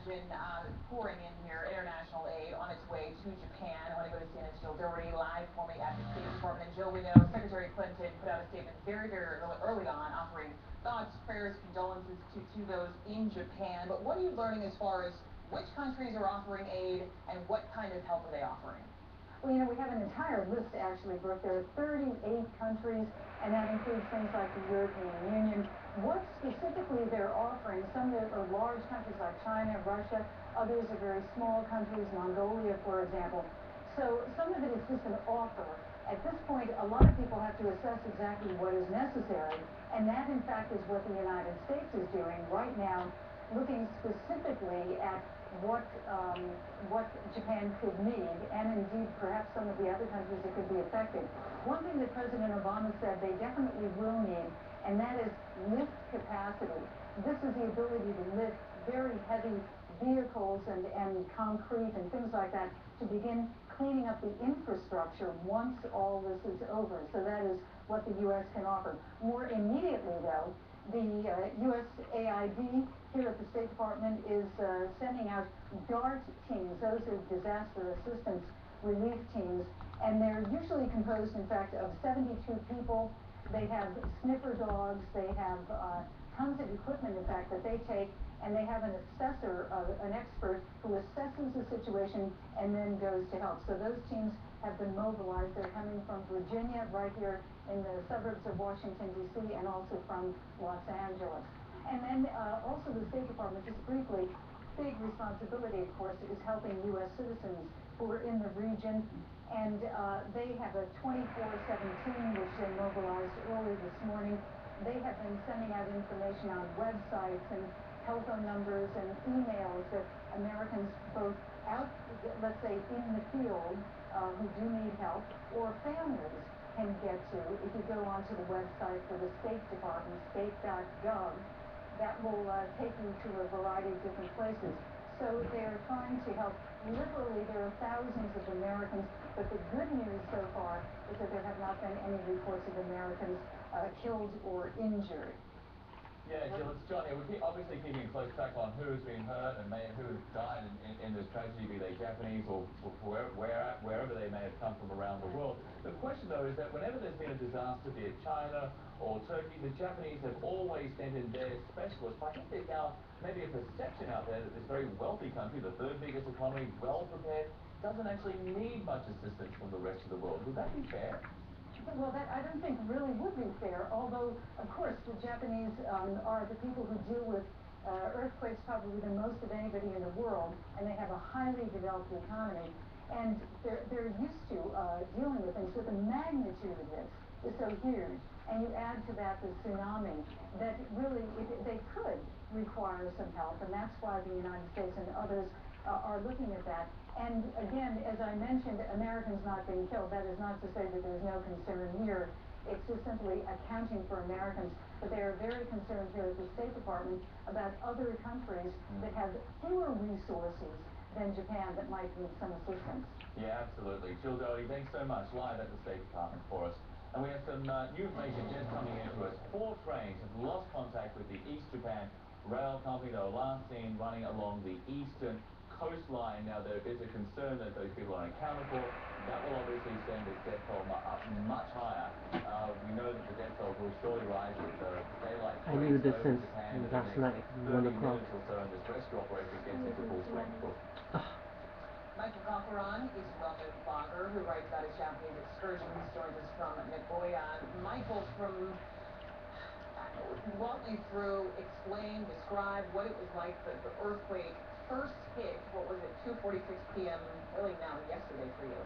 imagine pouring in here international aid on its way to Japan. I want to go to CNN's Jill Doherty live for me at the State Department. And Jill, we know Secretary Clinton put out a statement very, very early on, offering thoughts, prayers, condolences to those in Japan. But what are you learning as far as which countries are offering aid and what kind of help are they offering? Well, we have an entire list, actually, Brooke. There are 38 countries, and that includes things like the European Union. What specifically they're offering, some that are large countries like China, Russia, others are very small countries, Mongolia, for example. So some of it is just an offer. At this point, a lot of people have to assess exactly what is necessary, and that, in fact, is what the United States is doing right now, looking specifically at what Japan could need, and indeed perhaps some of the other countries that could be affected. One thing that President Obama said they definitely will need, and that is lift capacity. This is the ability to lift very heavy vehicles and concrete and things like that to begin cleaning up the infrastructure once all this is over. So that is what the U.S. can offer. More immediately, though, the USAID here at the State Department is sending out DART teams. Those are disaster assistance relief teams, and they're usually composed, in fact, of 72 people. They have sniffer dogs. They have tons of equipment, in fact, that they take, and they have an assessor, an expert, who assesses the situation and then goes to help. So those teams have been mobilized. They're coming from Virginia, right here in the suburbs of Washington, D.C., and also from Los Angeles. And then also the State Department, just briefly, big responsibility, of course, is helping U.S. citizens who are in the region. And they have a 24/7 team, which they mobilized early this morning. They have been sending out information on websites and telephone numbers and emails that Americans both out, let's say, in the field who do need help, or families can get to. If you go onto the website for the State Department, state.gov, that will take you to a variety of different places. So they're trying to help. Literally, there are thousands of Americans, but the good news so far is that there have not been any reports of Americans killed or injured. Yeah, Jill, it's Johnny. We're obviously keeping a close track on who's been hurt and who has died in this tragedy, be they Japanese or wherever they may have come from around the world. The question, though, is that whenever there's been a disaster, be it China or Turkey, the Japanese have always sent in their specialists. I think there's now maybe a perception out there that this very wealthy country, the third biggest economy, well prepared, doesn't actually need much assistance from the rest of the world. Would that be fair? Well, that I don't think really would be fair, although, of course, the Japanese are the people who deal with earthquakes probably the most of anybody in the world, and they have a highly developed economy, and they're used to dealing with things. But the magnitude of this is so huge, and you add to that the tsunami, that really they could require some help, and that's why the United States and others are looking at that. And again, as I mentioned, Americans not being killed, that is not to say that there's no concern here. It's just simply accounting for Americans. But they are very concerned here at the State Department about other countries that have fewer resources than Japan that might need some assistance. Yeah, absolutely. Jill Doherty, thanks so much, live at the State Department for us. And we have some new information just coming in to us. 4 trains have lost contact with the East Japan Rail Company. They were last seen running along the eastern coastline. Now, there is a concern that those people are unaccounted for. That will obviously send the death toll up much higher. We know that the death toll will surely rise with daylight savings over Japan in the next 30 minutes or so, and this rescue operation gets into full swing. Michael Cockeron is a well-known blogger who writes about his Japanese excursions. Joins us from Nagoya. Michael, walk me through, explain, describe what it was like the earthquake first hit. What was it, 2:46 p.m. really now yesterday for you?